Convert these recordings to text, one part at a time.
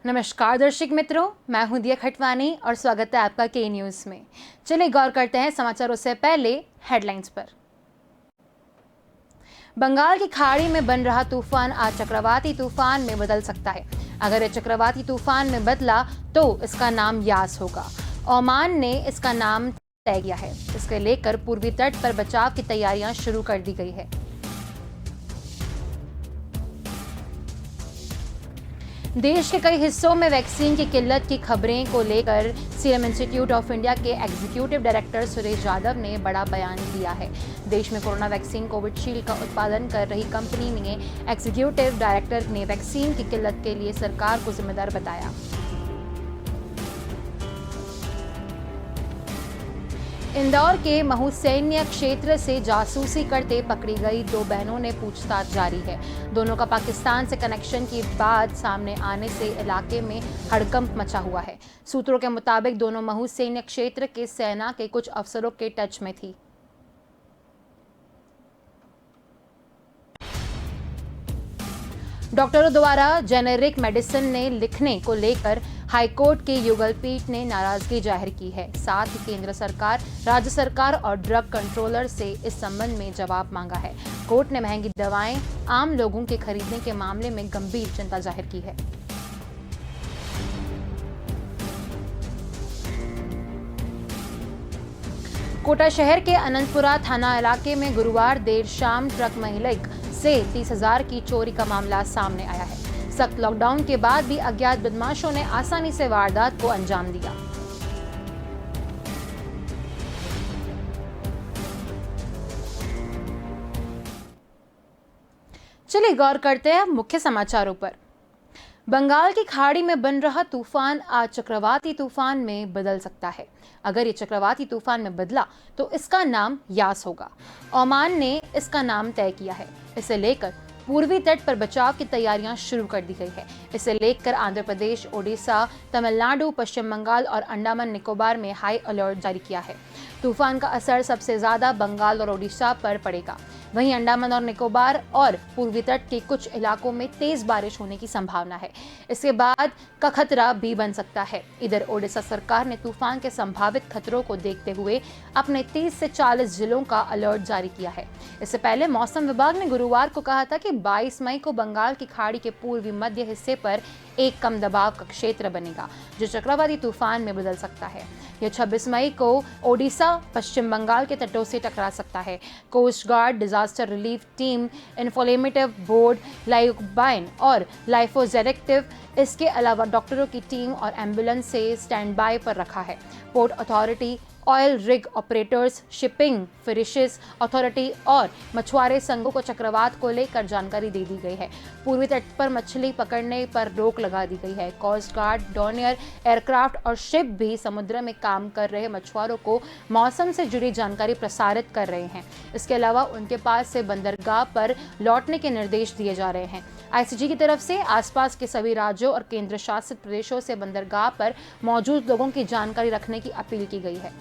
नमस्कार दर्शक मित्रों, मैं हूं दिया खटवानी और स्वागत है आपका के न्यूज़ में। चलिए गौर करते हैं समाचारों से पहले हेडलाइंस पर। बंगाल की खाड़ी में बन रहा तूफान आज चक्रवाती तूफान में बदल सकता है। अगर यह चक्रवाती तूफान में बदला तो इसका नाम यास होगा। ओमान ने इसका नाम तय किया है। इसके लेकर पूर्वी तट पर बचाव की तैयारियां शुरू कर दी गई है। देश के कई हिस्सों में वैक्सीन की किल्लत की खबरें को लेकर सीरम इंस्टीट्यूट ऑफ इंडिया के एग्जीक्यूटिव डायरेक्टर सुरेश यादव ने बड़ा बयान दिया है। देश में कोरोना वैक्सीन कोविशील्ड का उत्पादन कर रही कंपनी ने एग्जीक्यूटिव डायरेक्टर ने वैक्सीन की किल्लत के लिए सरकार को जिम्मेदार बताया। इंदौर के महू सैन्य क्षेत्र से जासूसी करते पकड़ी गई दो बहनों ने पूछताछ जारी है। दोनों का पाकिस्तान से कनेक्शन की बात सामने आने से इलाके में हड़कंप मचा हुआ है। सूत्रों के मुताबिक दोनों महू सैन्य क्षेत्र के सेना के कुछ अफसरों के टच में थी। डॉक्टरों द्वारा जेनेरिक मेडिसिन ने लिखने को लेकर हाईकोर्ट के युगल पीठ ने नाराजगी जाहिर की है। साथ ही केंद्र सरकार, राज्य सरकार और ड्रग कंट्रोलर से इस संबंध में जवाब मांगा है। कोर्ट ने महंगी दवाएं आम लोगों के खरीदने के मामले में गंभीर चिंता जाहिर की है। कोटा शहर के अनंतपुरा थाना इलाके में गुरुवार देर शाम ट्रक महिलिक से 30,000 की चोरी का मामला सामने आया है। सख्त लॉकडाउन के बाद भी अज्ञात बदमाशों ने आसानी से वारदात को अंजाम दिया। चलिए गौर करते हैं मुख्य समाचारों पर। बंगाल की खाड़ी में बन रहा तूफान आज चक्रवाती तूफान में बदल सकता है। अगर ये चक्रवाती तूफान में बदला तो इसका नाम यास होगा। ओमान ने इसका नाम तय किया है। इसे लेकर पूर्वी तट पर बचाव की तैयारियां शुरू कर दी गई है। इसे लेकर आंध्र प्रदेश, ओडिशा, तमिलनाडु, पश्चिम बंगाल और अंडमान निकोबार में हाई अलर्ट जारी किया है। तूफान का असर सबसे ज्यादा बंगाल और ओडिशा पर पड़ेगा। वहीं अंडमान और निकोबार और पूर्वी तट के कुछ इलाकों में तेज बारिश होने की संभावना है। इसके बाद का खतरा भी बन सकता है। इधर ओडिशा सरकार ने तूफान के संभावित खतरों को देखते हुए अपने 30 से 40 जिलों का अलर्ट जारी किया है। इससे पहले मौसम विभाग ने गुरुवार को कहा था कि 22 मई को बंगाल की खाड़ी के पूर्वी मध्य हिस्से पर एक कम दबाव का क्षेत्र बनेगा जो चक्रवाती तूफान में बदल सकता है। यह 26 मई को ओडिशा, पश्चिम बंगाल के तटों से टकरा सकता है। Coast guard, disaster relief team, informative board, lifeline और लाइफोजेरेक्टिव, इसके अलावा डॉक्टरों की टीम और एम्बुलेंस से स्टैंड बाय पर रखा है। Port authority, oil rig operators, shipping fisheries authority और मछुआरे संघों को चक्रवात को लेकर जानकारी दे दी गई है। पूर्वी तट पर मछली पकड़ने पर रोक लगा दी गई है। कोस्ट गार्ड, डॉनियर एयरक्राफ्ट और शिप भी समुद्र में काम कर रहे मछुआरों को मौसम से जुड़ी जानकारी प्रसारित कर रहे हैं। इसके अलावा उनके पास से बंदरगाह पर लौटने के निर्देश दिए जा रहे हैं। आईसीजी की तरफ से आसपास के सभी राज्यों और केंद्र शासित प्रदेशों से बंदरगाह पर मौजूद लोगों की जानकारी रखने की अपील की गई है।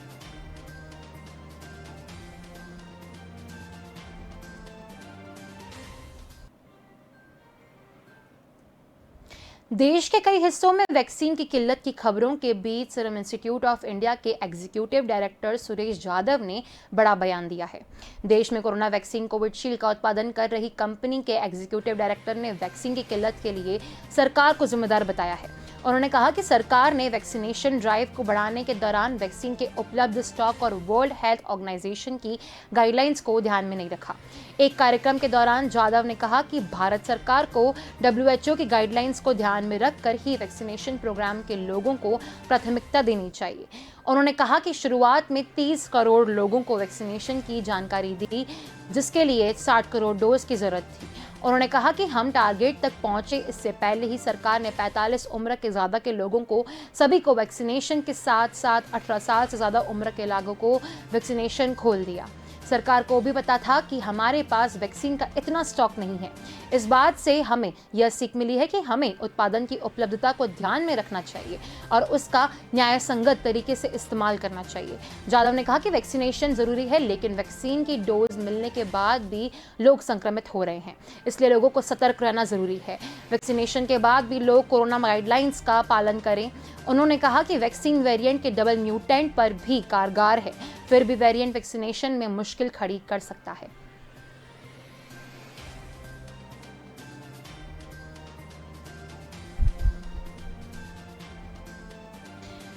देश के कई हिस्सों में वैक्सीन की किल्लत की खबरों के बीच सीरम इंस्टीट्यूट ऑफ इंडिया के एग्जीक्यूटिव डायरेक्टर सुरेश यादव ने बड़ा बयान दिया है। देश में कोरोना वैक्सीन कोविशील्ड का उत्पादन कर रही कंपनी के एग्जीक्यूटिव डायरेक्टर ने वैक्सीन की किल्लत के लिए सरकार को जिम्मेदार बताया है। उन्होंने कहा कि सरकार ने वैक्सीनेशन ड्राइव को बढ़ाने के दौरान वैक्सीन के उपलब्ध स्टॉक और वर्ल्ड हेल्थ ऑर्गेनाइजेशन की गाइडलाइंस को ध्यान में नहीं रखा। एक कार्यक्रम के दौरान यादव ने कहा कि भारत सरकार को WHO की गाइडलाइंस को ध्यान में रखकर ही वैक्सीनेशन प्रोग्राम के लोगों को प्राथमिकता देनी चाहिए। उन्होंने कहा कि शुरुआत में 30 करोड़ लोगों को वैक्सीनेशन की जानकारी दी, जिसके लिए 60 करोड़ डोज की जरूरत थी। उन्होंने कहा कि हम टारगेट तक पहुंचे इससे पहले ही सरकार ने 45 उम्र के ज्यादा के लोगों को सभी को वैक्सीनेशन के साथ साथ 18 साल से ज्यादा उम्र के लोगों को वैक्सीनेशन खोल दिया। सरकार को भी पता था कि हमारे पास वैक्सीन का इतना स्टॉक नहीं है। इस बात से हमें यह सीख मिली है कि हमें उत्पादन की उपलब्धता को ध्यान में रखना चाहिए और उसका न्यायसंगत तरीके से इस्तेमाल करना चाहिए। जाधव ने कहा कि वैक्सीनेशन जरूरी है, लेकिन वैक्सीन की डोज मिलने के बाद भी लोग संक्रमित हो रहे हैं, इसलिए लोगों को सतर्क रहना जरूरी है। वैक्सीनेशन के बाद भी लोग कोरोना गाइडलाइंस का पालन करें। उन्होंने कहा कि वैक्सीन वेरिएंट के डबल म्यूटेंट पर भी कारगर है, फिर भी वेरिएंट वैक्सीनेशन में मुश्किल खड़ी कर सकता है।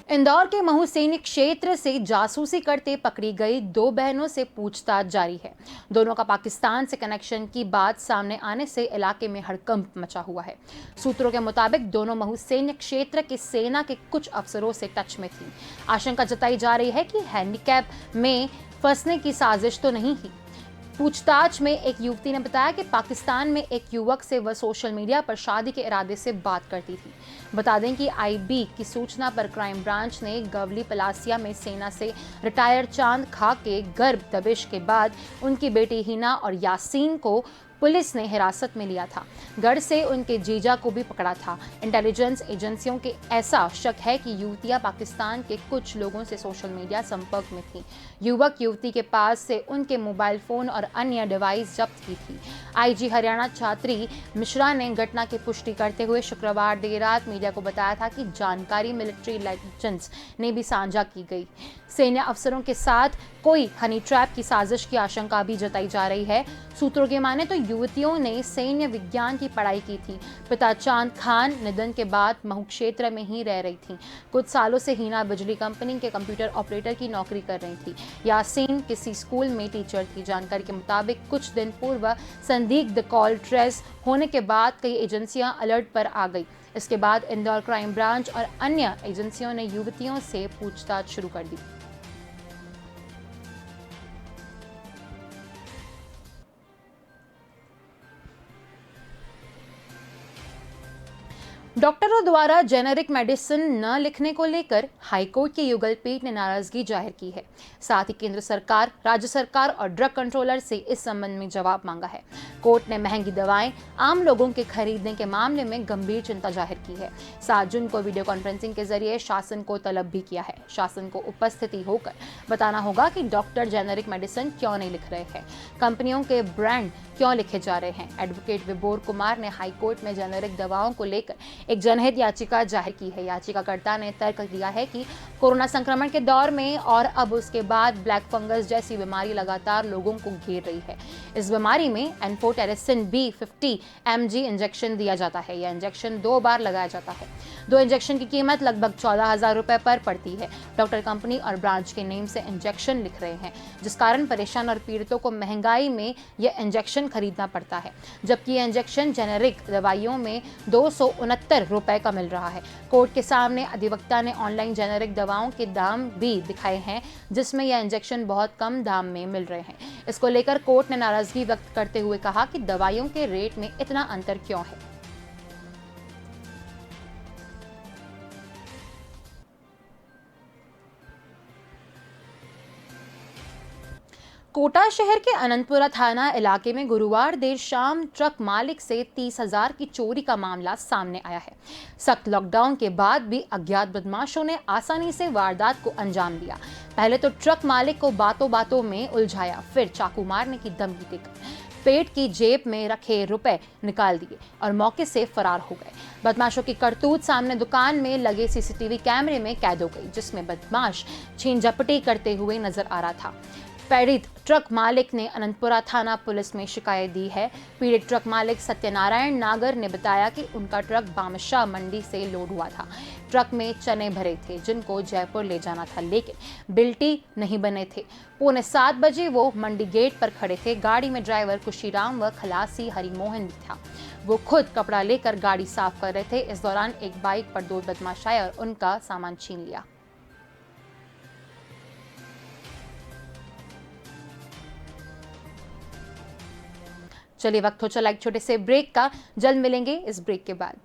इंदौर के महू सैनिक क्षेत्र से जासूसी करते पकड़ी गई 2 बहनों से पूछताछ जारी है। दोनों का पाकिस्तान से कनेक्शन की बात सामने आने से इलाके में हड़कंप मचा हुआ है। सूत्रों के मुताबिक दोनों महू सैनिक क्षेत्र की सेना के कुछ अफसरों से टच में थी। आशंका जताई जा रही है कि हैंडीकैप में फंसने की साजिश तो नहीं थी। पूछताछ में एक युवती ने बताया कि पाकिस्तान में एक युवक से वह सोशल मीडिया पर शादी के इरादे से बात करती थी। बता दें कि आईबी की सूचना पर क्राइम ब्रांच ने गवली पलासिया में सेना से रिटायर चांद खा के गर्भ दबिश के बाद उनकी बेटी हिना और यासीन को पुलिस ने हिरासत में लिया था। गढ़ से उनके जीजा को भी पकड़ा था। इंटेलिजेंस एजेंसियों के ऐसा शक है कि युवतियां पाकिस्तान के कुछ लोगों से सोशल मीडिया संपर्क में थी। युवक युवती के पास से उनके मोबाइल फोन और अन्य डिवाइस जब्त की थी। आईजी हरियाणा छात्री मिश्रा ने घटना की पुष्टि करते हुए शुक्रवार देर रात मीडिया को बताया था कि जानकारी मिलिट्री इंटेलिजेंस ने भी साझा की गई। सैन्य अफसरों के साथ कोई हनी ट्रैप की साजिश की आशंका भी जताई जा रही है। सूत्रों के माने तो युवतियों ने सैन्य विज्ञान की पढ़ाई की थी। पिता चांद खान निधन के बाद महू क्षेत्र में ही रह रही थी। कुछ सालों से हिना बिजली कंपनी के कंप्यूटर ऑपरेटर की नौकरी कर रही थी। यासीन किसी स्कूल में टीचर थी। जानकारी के मुताबिक कुछ दिन पूर्व संदिग्ध कॉल ट्रेस होने के बाद कई एजेंसियां अलर्ट पर आ गई। इसके बाद इंदौर क्राइम ब्रांच और अन्य एजेंसियों ने युवतियों से पूछताछ शुरू कर दी। डॉक्टरों द्वारा जेनेरिक मेडिसिन न लिखने को लेकर हाईकोर्ट की युगल पीठ ने नाराजगी जाहिर की है। साथ ही केंद्र सरकार, राज्य सरकार और ड्रग कंट्रोलर से इस संबंध में जवाब मांगा है। कोर्ट ने महंगी दवाएं आम लोगों के खरीदने के मामले में गंभीर चिंता जाहिर की है। 7 जून को वीडियो कॉन्फ्रेंसिंग के जरिए शासन को तलब भी किया है। शासन को उपस्थिति होकर बताना होगा कि डॉक्टर जेनेरिक मेडिसिन क्यों नहीं लिख रहे हैं, कंपनियों के ब्रांड क्यों लिखे जा रहे हैं। एडवोकेट विभोर कुमार ने हाईकोर्ट में जेनेरिक दवाओं को लेकर एक जनहित याचिका जाहिर की है। याचिकाकर्ता ने तर्क दिया है कि कोरोना संक्रमण के दौर में और अब उसके बाद ब्लैक फंगस जैसी बीमारी लगातार लोगों को घेर रही है। इस बीमारी में एन्फोटेरेसिन बी 50 mg इंजेक्शन दिया जाता है। यह इंजेक्शन 2 बार लगाया जाता है। 2 इंजेक्शन की कीमत लगभग 14,000 रुपए पर पड़ती है। डॉक्टर कंपनी और ब्रांच के नेम से इंजेक्शन लिख रहे हैं, जिस कारण परेशान और पीड़ितों को महंगाई में यह इंजेक्शन खरीदना पड़ता है, जबकि यह इंजेक्शन जेनेरिक दवाइयों में 269 रुपए का मिल रहा है। कोर्ट के सामने अधिवक्ता ने ऑनलाइन जेनेरिक दवाओं के दाम भी दिखाए हैं, जिसमें यह इंजेक्शन बहुत कम दाम में मिल रहे हैं। इसको लेकर कोर्ट ने नाराजगी व्यक्त करते हुए कहा कि दवाइयों के रेट में इतना अंतर क्यों है। कोटा शहर के अनंतपुरा थाना इलाके में गुरुवार देर शाम ट्रक मालिक से 30,000 की चोरी का मामला सामने आया है। सख्त लॉकडाउन के बाद भी अज्ञात बदमाशों ने आसानी से वारदात को अंजाम दिया। पहले तो ट्रक मालिक को बातों बातों में उलझाया, फिर चाकू मारने की धमकी देकर पेट की जेब में रखे रुपए निकाल दिए और मौके से फरार हो गए। बदमाशों की करतूत सामने दुकान में लगे सीसीटीवी कैमरे में कैद हो गई, जिसमें बदमाश छीन झपटी करते हुए नजर आ रहा था। पीड़ित ट्रक मालिक ने अनंतपुरा थाना पुलिस में शिकायत दी है। पीड़ित ट्रक मालिक सत्यनारायण नागर ने बताया कि उनका ट्रक बामशाह मंडी से लोड हुआ था। ट्रक में चने भरे थे, जिनको जयपुर ले जाना था, लेकिन बिल्टी नहीं बने थे। 6:45 बजे वो मंडी गेट पर खड़े थे। गाड़ी में ड्राइवर कुशीराम व खलासी हरिमोहन भी था। वो खुद कपड़ा लेकर गाड़ी साफ कर रहे थे। इस दौरान एक बाइक पर 2 बदमाश आए और उनका सामान छीन लिया। चलिए, वक्त हो चला एक छोटे से ब्रेक का। जल्द मिलेंगे इस ब्रेक के बाद।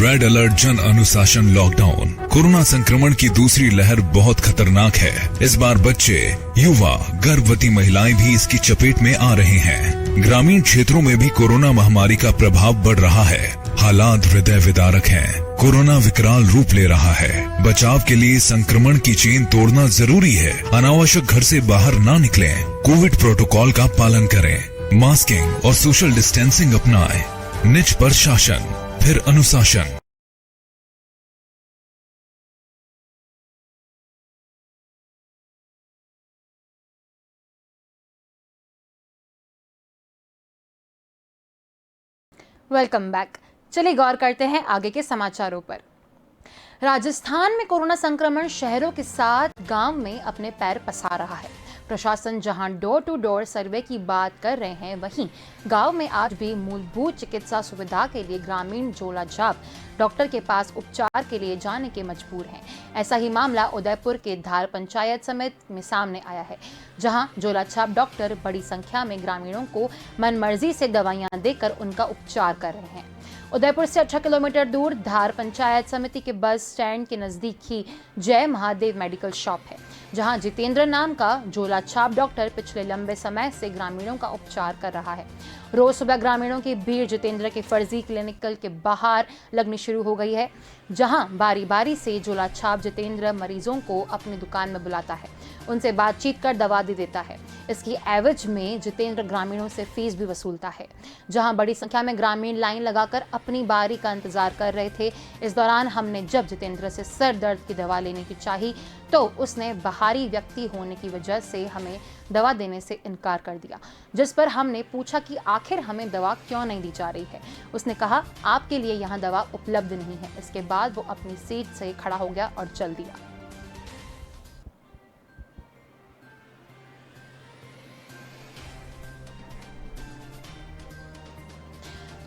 रेड अलर्ट जन अनुशासन लॉकडाउन। कोरोना संक्रमण की दूसरी लहर बहुत खतरनाक है। इस बार बच्चे, युवा, गर्भवती महिलाएं भी इसकी चपेट में आ रहे हैं। ग्रामीण क्षेत्रों में भी कोरोना महामारी का प्रभाव बढ़ रहा है। हालात हृदय विदारक हैं। कोरोना विकराल रूप ले रहा है। बचाव के लिए संक्रमण की चेन तोड़ना जरूरी है। अनावश्यक घर से बाहर ना निकलें। कोविड प्रोटोकॉल का पालन करें। मास्किंग और सोशल डिस्टेंसिंग अपनाएं। निज पर शासन, फिर अनुशासन। Welcome back. चलिए गौर करते हैं आगे के समाचारों पर। राजस्थान में कोरोना संक्रमण शहरों के साथ गांव में अपने पैर पसार रहा है। प्रशासन जहां डोर टू डोर सर्वे की बात कर रहे हैं, वहीं गांव में आज भी मूलभूत चिकित्सा सुविधा के लिए ग्रामीण झोलाछाप डॉक्टर के पास उपचार के लिए जाने के मजबूर हैं। ऐसा ही मामला उदयपुर के धार पंचायत समिति में सामने आया है, जहां झोलाछाप डॉक्टर बड़ी संख्या में ग्रामीणों को मनमर्जी से दवाइयां देकर उनका उपचार कर रहे हैं। उदयपुर से 18 किलोमीटर दूर धार पंचायत समिति के बस स्टैंड के नजदीक ही जय महादेव मेडिकल शॉप है, जहां जितेंद्र नाम का झोलाछाप डॉक्टर पिछले लंबे समय से ग्रामीणों का उपचार कर रहा है। रोज सुबह ग्रामीणों की भीड़ जितेंद्र के फर्जी क्लिनिकल के बाहर लगनी शुरू हो गई है, जहां बारी बारी से झोलाछाप जितेंद्र मरीजों को अपनी दुकान में बुलाता है, उनसे बातचीत कर दवा दे देता है। इसकी एवज में जितेंद्र ग्रामीणों से फीस भी वसूलता है। जहां बड़ी संख्या में ग्रामीण लाइन लगाकर अपनी बारी का इंतजार कर रहे थे। इस दौरान हमने जब जितेंद्र से सर दर्द की दवा लेने की चाही तो उसने बाहरी व्यक्ति होने की वजह से हमें दवा देने से इनकार कर दिया, जिस पर हमने पूछा कि आखिर हमें दवा क्यों नहीं दी जा रही है। उसने कहा, आपके लिए यहाँ दवा उपलब्ध नहीं है। इसके बाद वो अपनी सीट से खड़ा हो गया और चल दिया।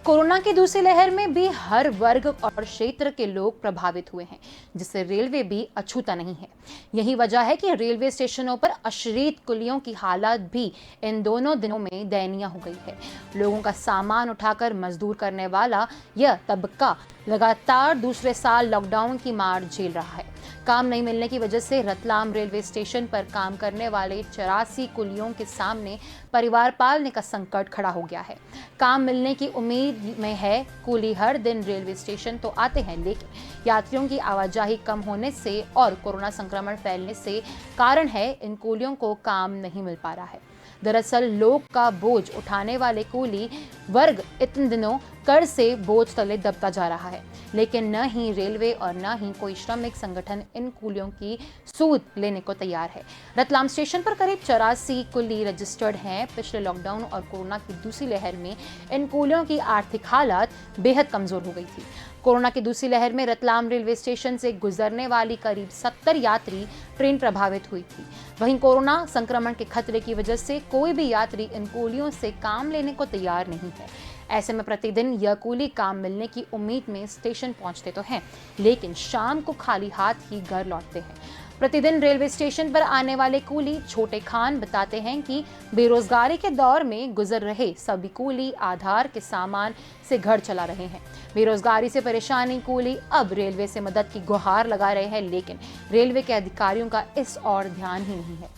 कोरोना की दूसरी लहर में भी हर वर्ग और क्षेत्र के लोग प्रभावित हुए हैं, जिससे रेलवे भी अछूता नहीं है। यही वजह है कि रेलवे स्टेशनों पर अश्लील कुलियों की हालत भी इन दोनों दिनों में दयनीय हो गई है। लोगों का सामान उठाकर मजदूर करने वाला यह तबका लगातार दूसरे साल लॉकडाउन की मार झेल रहा है। काम नहीं मिलने की वजह से रतलाम रेलवे स्टेशन पर काम करने वाले 84 कुलियों के सामने परिवार पालने का संकट खड़ा हो गया है। काम मिलने की उम्मीद में है कुली हर दिन रेलवे स्टेशन तो आते हैं, लेकिन यात्रियों की आवाजाही कम होने से और कोरोना संक्रमण फैलने से कारण है इन कुलियों को काम नहीं मिल पा रहा है। दरअसल लोग का बोझ उठाने वाले कूली वर्ग इतने दिनों कर से बोझ तले दबता जा रहा है, लेकिन न ही रेलवे और न ही कोई श्रमिक संगठन इन कूलियों की सूद लेने को तैयार है। रतलाम स्टेशन पर करीब 84 कुली रजिस्टर्ड हैं। पिछले लॉकडाउन और कोरोना की दूसरी लहर में इन कूलियों की आर्थिक हालत बेहद कमजोर हो गई थी। कोरोना की दूसरी लहर में रतलाम रेलवे स्टेशन से गुजरने वाली करीब 70 यात्री ट्रेन प्रभावित हुई थी। वहीं कोरोना संक्रमण के खतरे की वजह से कोई भी यात्री इन कूलियों से काम लेने को तैयार नहीं है। ऐसे में प्रतिदिन यह कूली काम मिलने की उम्मीद में स्टेशन पहुंचते तो हैं, लेकिन शाम को खाली हाथ ही घर लौटते हैं। प्रतिदिन रेलवे स्टेशन पर आने वाले कूली छोटे खान बताते हैं कि बेरोजगारी के दौर में गुजर रहे सभी कूली आधार के सामान से घर चला रहे हैं। बेरोजगारी से परेशानी कूली अब रेलवे से मदद की गुहार लगा रहे हैं, लेकिन रेलवे के अधिकारियों का इस ओर ध्यान ही नहीं है।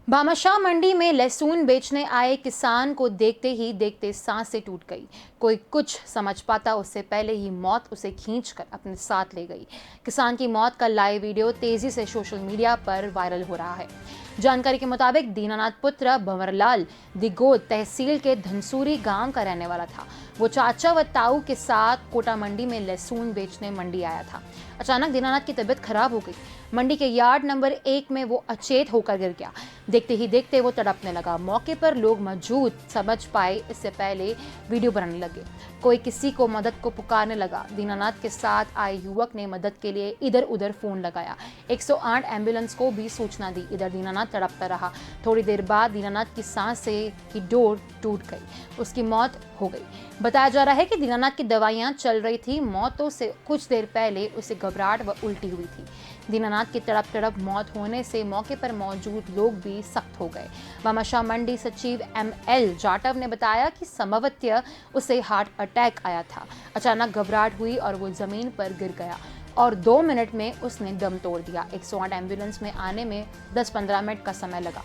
भामाशाह मंडी में लहसुन बेचने आए किसान को देखते ही देखते सांसें टूट गई। कोई कुछ समझ पाता उससे पहले ही मौत उसे खींचकर अपने साथ ले गई। किसान की मौत का लाइव वीडियो तेजी से सोशल मीडिया पर वायरल हो रहा है। जानकारी के मुताबिक दीनानाथ पुत्र भंवरलाल दिगोद तहसील के धनसूरी गांव का रहने वाला था। वो चाचा व ताऊ के साथ कोटा मंडी में लहसुन बेचने मंडी आया था। अचानक दीनानाथ की तबीयत खराब हो गई। मंडी के यार्ड नंबर 1 में वो अचेत होकर गिर गया। देखते ही देखते वो तड़पने लगा। मौके पर लोग मौजूद समझ पाए इससे पहले वीडियो बनाने लगे। कोई किसी को मदद को पुकारने लगा। दीनानाथ के साथ आए युवक ने मदद के लिए इधर उधर फोन लगाया। 108 एम्बुलेंस को भी सूचना दी। इधर दीनानाथ दीनानाथ तड़पता रहा। थोड़ी देर बाद दीनानाथ की सांस की डोर टूट गई, उसकी मौत हो गई। बताया जा रहा है कि दीनानाथ की दवाइयां चल रही थी। मौतों से कुछ देर पहले उसे घबराहट व उल्टी हुई थी। दीनानाथ की तड़प मौत होने से मौके पर मौजूद लोग भी सख्त हो गए। भामाशाह मंडी सचिव ML जाटव ने बताया कि संभवतः उसे हार्ट अटैक आया था। अचानक घबराहट हुई और वो जमीन पर गिर गया और 2 मिनट में उसने दम तोड़ दिया। 108 एम्बुलेंस में आने में 10-15 मिनट का समय लगा।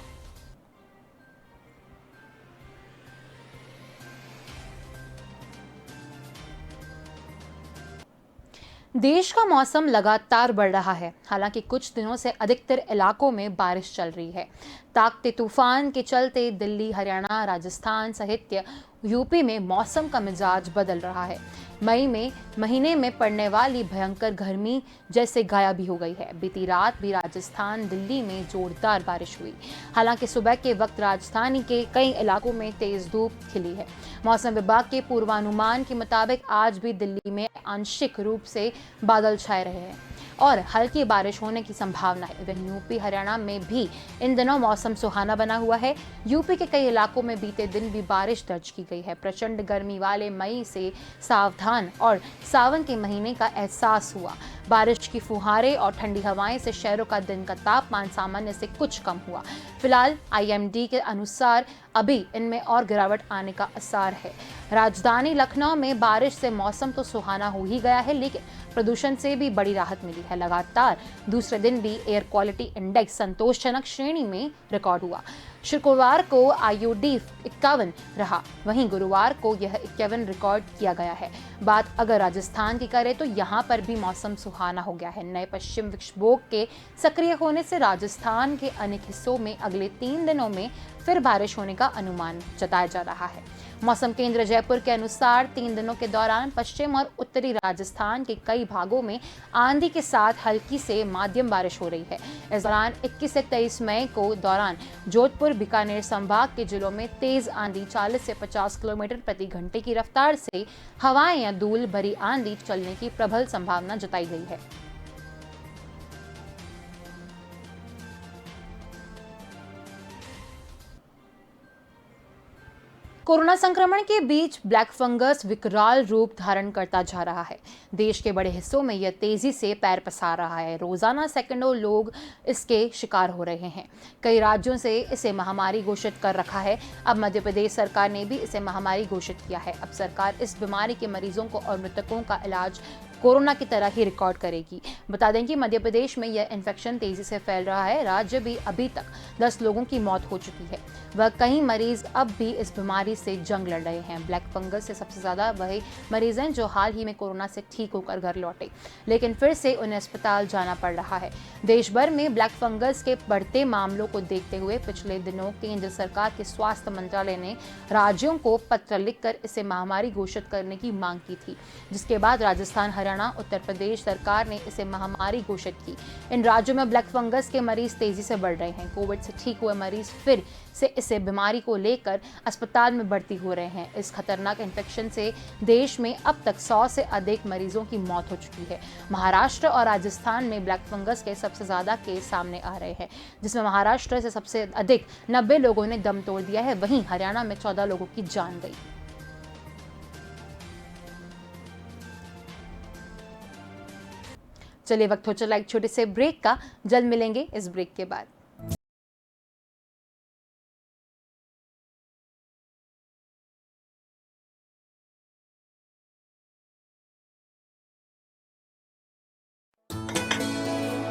देश का मौसम लगातार बढ़ रहा है। हालांकि कुछ दिनों से अधिकतर इलाकों में बारिश चल रही है। ताकते तूफान के चलते दिल्ली, हरियाणा, राजस्थान सहित यूपी में मौसम का मिजाज बदल रहा है। मई में महीने में पड़ने वाली भयंकर गर्मी जैसे गायब ही हो गई है। बीती रात भी राजस्थान, दिल्ली में जोरदार बारिश हुई। हालांकि सुबह के वक्त राजधानी के कई इलाकों में तेज धूप खिली है। मौसम विभाग के पूर्वानुमान के मुताबिक आज भी दिल्ली में आंशिक रूप से बादल छाए रहे हैं और हल्की बारिश होने की संभावना है। वहीं यूपी, हरियाणा में भी इन दिनों मौसम सुहाना बना हुआ है। यूपी के कई इलाकों में बीते दिन भी बारिश दर्ज की गई है। प्रचंड गर्मी वाले मई से सावधान और सावन के महीने का एहसास हुआ। बारिश की फुहारें और ठंडी हवाएं से शहरों का दिन का तापमान सामान्य से कुछ कम हुआ। फिलहाल IMD के अनुसार अभी इनमें और गिरावट आने का आसार है। राजधानी लखनऊ में बारिश से मौसम तो सुहाना हो ही गया है, लेकिन प्रदूषण से भी बड़ी राहत मिली है। लगातार दूसरे दिन भी एयर क्वालिटी इंडेक्स संतोषजनक श्रेणी में रिकॉर्ड हुआ। शुक्रवार को IUD 51 रहा, वहीं गुरुवार को यह 51 रिकॉर्ड किया गया है। बात अगर राजस्थान की करें तो यहाँ पर भी मौसम सुहाना हो गया है। नए पश्चिम विक्षोभ के सक्रिय होने से राजस्थान के अनेक हिस्सों में अगले 3 दिनों में फिर बारिश होने का अनुमान जताया जा रहा है। मौसम केंद्र जयपुर के अनुसार 3 दिनों के दौरान पश्चिम और उत्तरी राजस्थान के कई भागों में आंधी के साथ हल्की से माध्यम बारिश हो रही है। इस दौरान 21 से 23 मई को दौरान जोधपुर, बीकानेर संभाग के जिलों में तेज आंधी 40 से 50 किलोमीटर प्रति घंटे की रफ्तार से हवाएं या धूल भरी आंधी चलने की प्रबल संभावना जताई गई है। कोरोना संक्रमण के बीच ब्लैक फंगस विकराल रूप धारण करता जा रहा है। देश के बड़े हिस्सों में यह तेजी से पैर पसार रहा है। रोजाना सैकड़ों लोग इसके शिकार हो रहे हैं। कई राज्यों से इसे महामारी घोषित कर रखा है। अब मध्य प्रदेश सरकार ने भी इसे महामारी घोषित किया है। अब सरकार इस बीमारी के मरीजों को और मृतकों का इलाज कोरोना की तरह ही रिकॉर्ड करेगी। बता दें कि मध्य प्रदेश में यह इन्फेक्शन तेजी से फैल रहा है। राज्य भी अभी तक 10 लोगों की मौत हो चुकी है। वह कई मरीज अब भी इस बीमारी से जंग लड़ रहे हैं। ब्लैक फंगस से सबसे ज्यादा वही मरीज हैं जो हाल ही में कोरोना से ठीक होकर घर लौटे, लेकिन फिर से उन्हें अस्पताल जाना पड़ रहा है। देश भर में ब्लैक फंगस के बढ़ते मामलों को देखते हुए पिछले दिनों केंद्र सरकार के स्वास्थ्य मंत्रालय ने राज्यों को पत्र लिखकर इसे महामारी घोषित करने की मांग की थी, जिसके बाद राजस्थान, हरियाणा, उत्तर प्रदेश सरकार ने इसे महामारी घोषित की। इन राज्यों में ब्लैक फंगस के मरीज तेजी से बढ़ रहे हैं। कोविड से ठीक हुए मरीज फिर से इसे बीमारी को लेकर अस्पताल में भर्ती हो रहे हैं। इस खतरनाक इन्फेक्शन से देश में अब तक 100 से अधिक मरीजों की मौत हो चुकी है। महाराष्ट्र और राजस्थान में ब्लैक फंगस के सबसे ज्यादा केस सामने आ रहे हैं, जिसमें महाराष्ट्र से सबसे अधिक 90 लोगों ने दम तोड़ दिया है। वहीं हरियाणा में 14 लोगों की जान गई। चलिए वक्त हो चला एक छोटे से ब्रेक का। जल्द मिलेंगे इस ब्रेक के बाद।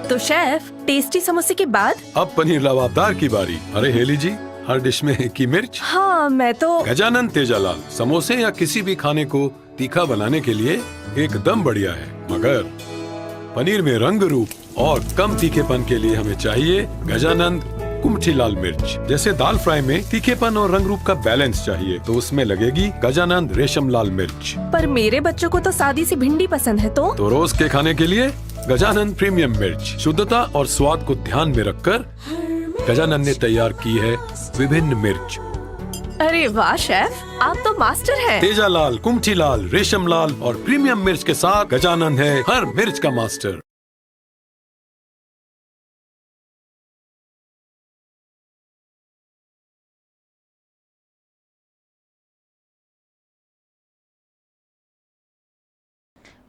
तो शेफ, टेस्टी समोसे के बाद अब पनीर लबाबदार की बारी। अरे हेली जी, हर डिश में एक ही मिर्च। हाँ, मैं तो गजानन तेजालाल समोसे या किसी भी खाने को तीखा बनाने के लिए एकदम बढ़िया है, मगर पनीर में रंग रूप और कम तीखेपन के लिए हमें चाहिए गजानंद कुमठी लाल मिर्च। जैसे दाल फ्राई में तीखेपन और रंग रूप का बैलेंस चाहिए, तो उसमें लगेगी गजानंद रेशम लाल मिर्च। पर मेरे बच्चों को तो सादी सी भिंडी पसंद है। तो रोज के खाने के लिए गजानंद प्रीमियम मिर्च। शुद्धता और स्वाद को ध्यान में रखकर गजानंद ने तैयार की है विभिन्न मिर्च। अरे वाह शेफ, आप तो मास्टर हैं। तेजालाल, कुमठी लाल, रेशम लाल और प्रीमियम मिर्च के साथ गजानंद है हर मिर्च का मास्टर।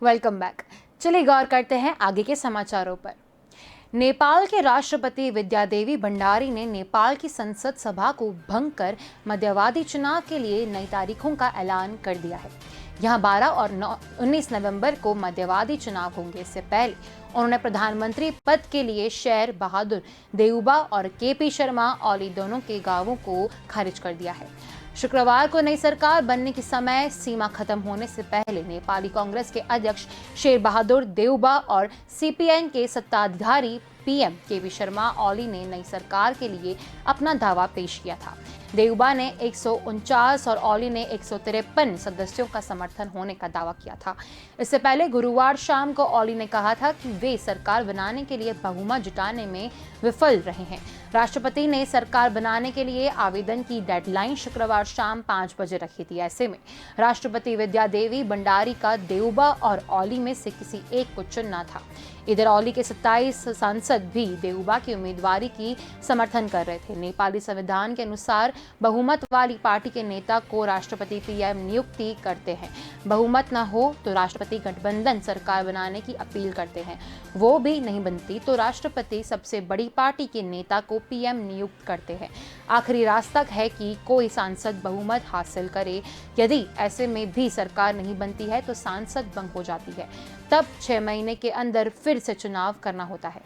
Welcome back. चलिए गौर करते हैं आगे के समाचारों पर। नेपाल के राष्ट्रपति विद्यादेवी भंडारी ने नेपाल की संसद सभा को भंग कर मध्यवादी चुनाव के लिए नई तारीखों का ऐलान कर दिया है। यहाँ 12 और 19 नवंबर को मध्यवादी चुनाव होंगे। इससे पहले उन्होंने प्रधानमंत्री पद के लिए शेर बहादुर देउबा और केपी शर्मा ओली दोनों के दावों को खारिज कर दिया है। शुक्रवार को नई सरकार बनने की समय सीमा खत्म होने से पहले नेपाली कांग्रेस के अध्यक्ष शेर बहादुर देउबा और सीपीएन के सत्ताधारी पीएम केपी शर्मा ओली ने नई सरकार के लिए अपना दावा पेश किया था। देउबा ने 149 और ओली ने 153 सदस्यों का समर्थन होने का दावा किया था। इससे पहले गुरुवार शाम को ओली ने कहा था कि वे सरकार बनाने के लिए बहुमत जुटाने में विफल रहे हैं। राष्ट्रपति ने सरकार बनाने के लिए आवेदन की डेडलाइन शुक्रवार शाम 5 बजे रखी थी। ऐसे में राष्ट्रपति विद्यादेवी भंडारी का देउबा और ओली में से किसी एक को चुनना था। इधर ओली के 27 सांसद भी देउबा की उम्मीदवारी की समर्थन कर रहे थे। नेपाली संविधान के अनुसार बहुमत वाली पार्टी के नेता को राष्ट्रपति पीएम नियुक्ति करते हैं। बहुमत न हो तो राष्ट्रपति गठबंधन सरकार बनाने की अपील करते हैं। वो भी नहीं बनती तो राष्ट्रपति सबसे बड़ी पार्टी के नेता को पीएम नियुक्त करते हैं। आखिरी रास्ता है कि कोई सांसद बहुमत हासिल करे। यदि ऐसे में भी सरकार नहीं बनती है तो सांसद भंग हो जाती है। तब 6 महीने के अंदर फिर से चुनाव करना होता है।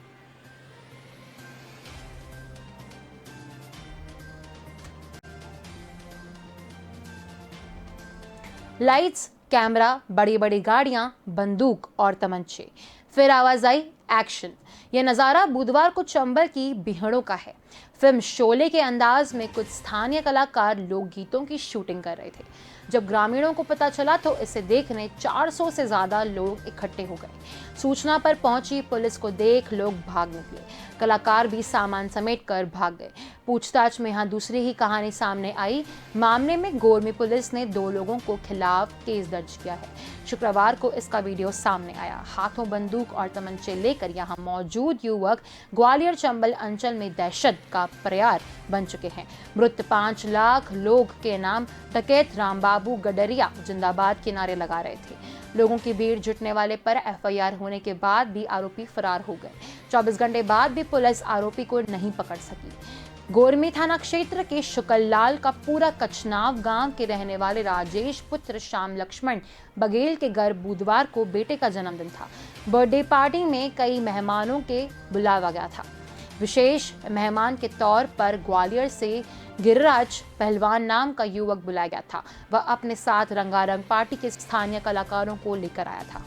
लाइट्स, कैमरा, बड़ी बड़ी गाड़ियां, बंदूक और तमंचे, फिर आवाज आई एक्शन। यह नजारा बुधवार को चंबल की बिहड़ों का है। फिल्म शोले के अंदाज में कुछ स्थानीय कलाकार लोकगीतों की शूटिंग कर रहे थे। जब ग्रामीणों को पता चला तो इसे देखने 400 से ज्यादा लोग इकट्ठे हो गए। सूचना पर पहुंची पुलिस को देख लोग भाग निकले। कलाकार भी सामान समेट कर भाग गए। पूछताछ में यहाँ दूसरी ही कहानी सामने आई। मामले में गोरमी पुलिस ने 2 लोगों को खिलाफ केस दर्ज किया है। शुक्रवार को इसका वीडियो सामने आया। हाथों बंदूक और तमंचे लेकर यहाँ मौजूद युवक ग्वालियर चंबल अंचल में दहशत का पर्याय बन चुके हैं। मृत 5 लाख लोग के नाम डकैत रामबाबू गडरिया जिंदाबाद के नारे लगा रहे थे। लोगों की भीड़ जुटने वाले पर एफआईआर होने के बाद भी आरोपी फरार हो गए। 24 घंटे बाद भी पुलिस आरोपी को नहीं पकड़ सकी। गोरमी थाना क्षेत्र के शुकललाल का पूरा कचनाव गांव के रहने वाले राजेश पुत्र श्याम लक्ष्मण बघेल के घर बुधवार को बेटे का जन्मदिन था। बर्थडे पार्टी में कई मेहमानों के बुलावा गया था। विशेष मेहमान के तौर पर ग्वालियर से गिरिराज पहलवान नाम का युवक बुलाया गया था। वह अपने साथ रंगारंग पार्टी के स्थानीय कलाकारों को लेकर आया था।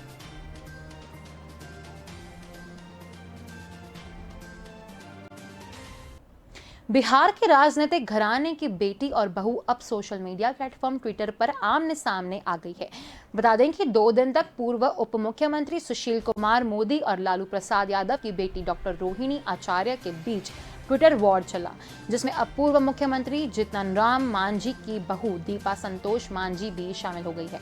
बिहार के राजनीतिक घराने की बेटी और बहू अब सोशल मीडिया प्लेटफॉर्म ट्विटर पर आमने सामने आ गई है। बता दें कि 2 दिन तक पूर्व उप मुख्यमंत्री सुशील कुमार मोदी और लालू प्रसाद यादव की बेटी डॉक्टर रोहिणी आचार्य के बीच ट्विटर वॉर चला, जिसमें अब पूर्व मुख्यमंत्री जीतन राम मांझी की बहू दीपा संतोष मांझी भी शामिल हो गई है।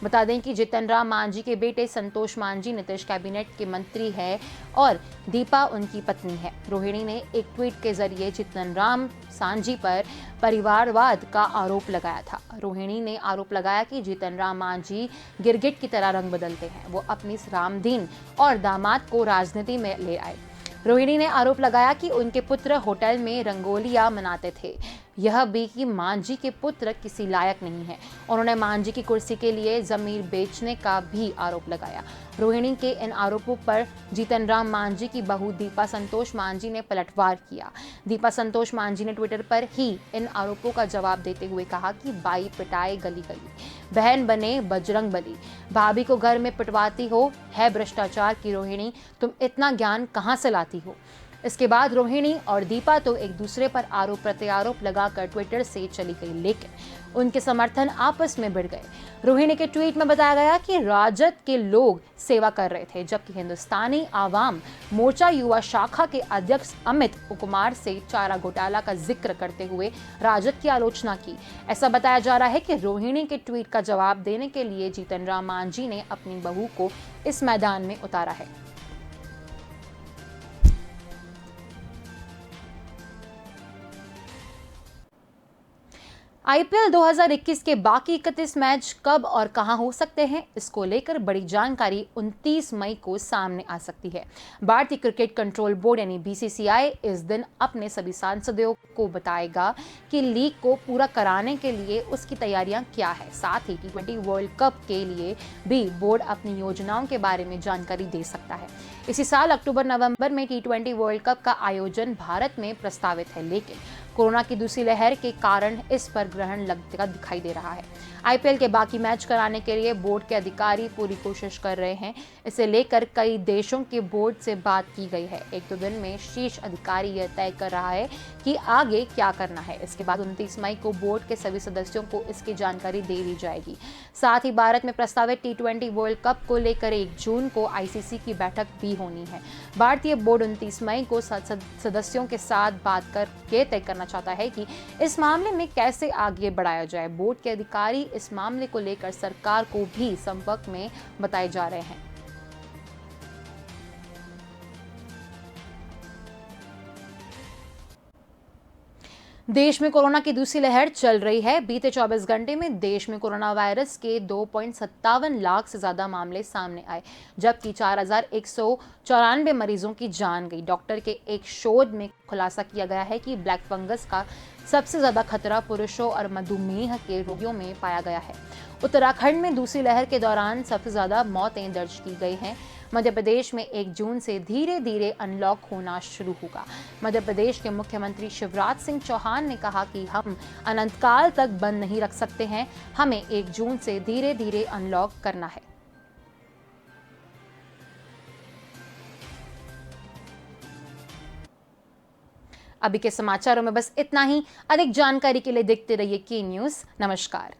बता दें कि जीतन राम मांझी के बेटे संतोष मांझी नीतीश कैबिनेट के मंत्री है और दीपा उनकी पत्नी है। रोहिणी ने एक ट्वीट के जरिए जीतन राम सांझी पर परिवारवाद का आरोप लगाया था। रोहिणी ने आरोप लगाया कि जीतन राम मांझी गिरगिट की तरह रंग बदलते हैं। वो अपनी रामधीन और दामाद को राजनीति में ले आए। रोहिणी ने आरोप लगाया कि उनके पुत्र होटल में रंगोलियां मनाते थे। यह भी कि मांझी के पुत्र किसी लायक नहीं है। उन्होंने मांझी की कुर्सी के लिए जमीन बेचने का भी आरोप लगाया। रोहिणी के इन आरोपों पर जीतन राम मांझी की बहू दीपा संतोष मांझी ने पलटवार किया। दीपा संतोष मांझी ने ट्विटर पर ही इन आरोपों का जवाब देते हुए कहा कि बाई पिटाए गली गली, बहन बने बजरंग बली, भाभी को घर में पिटवाती हो, है भ्रष्टाचार की रोहिणी, तुम इतना ज्ञान कहाँ से लाती हो। इसके बाद रोहिणी और दीपा तो एक दूसरे पर आरोप प्रत्यारोप लगाकर ट्विटर से चली गई, लेकिन उनके समर्थन आपस में भिड़ गए। रोहिणी के ट्वीट में बताया गया कि राजद के लोग सेवा कर रहे थे, जबकि हिंदुस्तानी आवाम मोर्चा युवा शाखा के अध्यक्ष अमित कुमार से चारा घोटाला का जिक्र करते हुए राजद की आलोचना की। ऐसा बताया जा रहा है कि रोहिणी के ट्वीट का जवाब देने के लिए जीतन राम मांझी ने अपनी बहू को इस मैदान में उतारा है। आईपीएल 2021 के बाकी 31 मैच कब और कहां हो सकते हैं, इसको लेकर बड़ी जानकारी 29 मई को सामने आ सकती है। भारतीय क्रिकेट कंट्रोल बोर्ड यानी बीसीसीआई इस दिन अपने सभी सांसदों को बताएगा कि लीग को पूरा कराने के लिए उसकी तैयारियां क्या है। साथ ही T20 वर्ल्ड कप के लिए भी बोर्ड अपनी योजनाओं के बारे में जानकारी दे सकता है। इसी साल अक्टूबर-नवंबर में T20 वर्ल्ड कप का आयोजन भारत में प्रस्तावित है, लेकिन कोरोना की दूसरी लहर के कारण इस पर ग्रहण लगता दिखाई दे रहा है। आईपीएल के बाकी मैच कराने के लिए बोर्ड के अधिकारी पूरी कोशिश कर रहे हैं। इसे लेकर कई देशों के बोर्ड से बात की गई है। 1-2 दिन में शीर्ष अधिकारी यह तय कर रहा है कि आगे क्या करना है। इसके बाद 29 मई को बोर्ड के सभी सदस्यों को इसकी जानकारी दे दी जाएगी। साथ ही भारत में प्रस्तावित T20 वर्ल्ड कप को लेकर 1 जून को आईसीसी की बैठक भी होनी है। भारतीय बोर्ड 29 मई को सदस्यों के साथ बात करके तय करना चाहता है कि इस मामले में कैसे आगे बढ़ाया जाए। बोर्ड के अधिकारी इस मामले को लेकर सरकार को भी संपर्क में बताए जा रहे हैं। देश में कोरोना की दूसरी लहर चल रही है। बीते 24 घंटे में देश में कोरोना वायरस के 2.57 लाख से ज्यादा मामले सामने आए, जबकि 4194 मरीजों की जान गई। डॉक्टर के एक शोध में खुलासा किया गया है कि ब्लैक फंगस का सबसे ज्यादा खतरा पुरुषों और मधुमेह के रोगियों में पाया गया है। उत्तराखंड में दूसरी लहर के दौरान सबसे ज्यादा मौतें दर्ज की गई हैं। मध्य प्रदेश में 1 जून से धीरे धीरे अनलॉक होना शुरू होगा। मध्य प्रदेश के मुख्यमंत्री शिवराज सिंह चौहान ने कहा कि हम अनंतकाल तक बंद नहीं रख सकते हैं, हमें 1 जून से धीरे धीरे अनलॉक करना है। अभी के समाचारों में बस इतना ही। अधिक जानकारी के लिए देखते रहिए की न्यूज़। नमस्कार।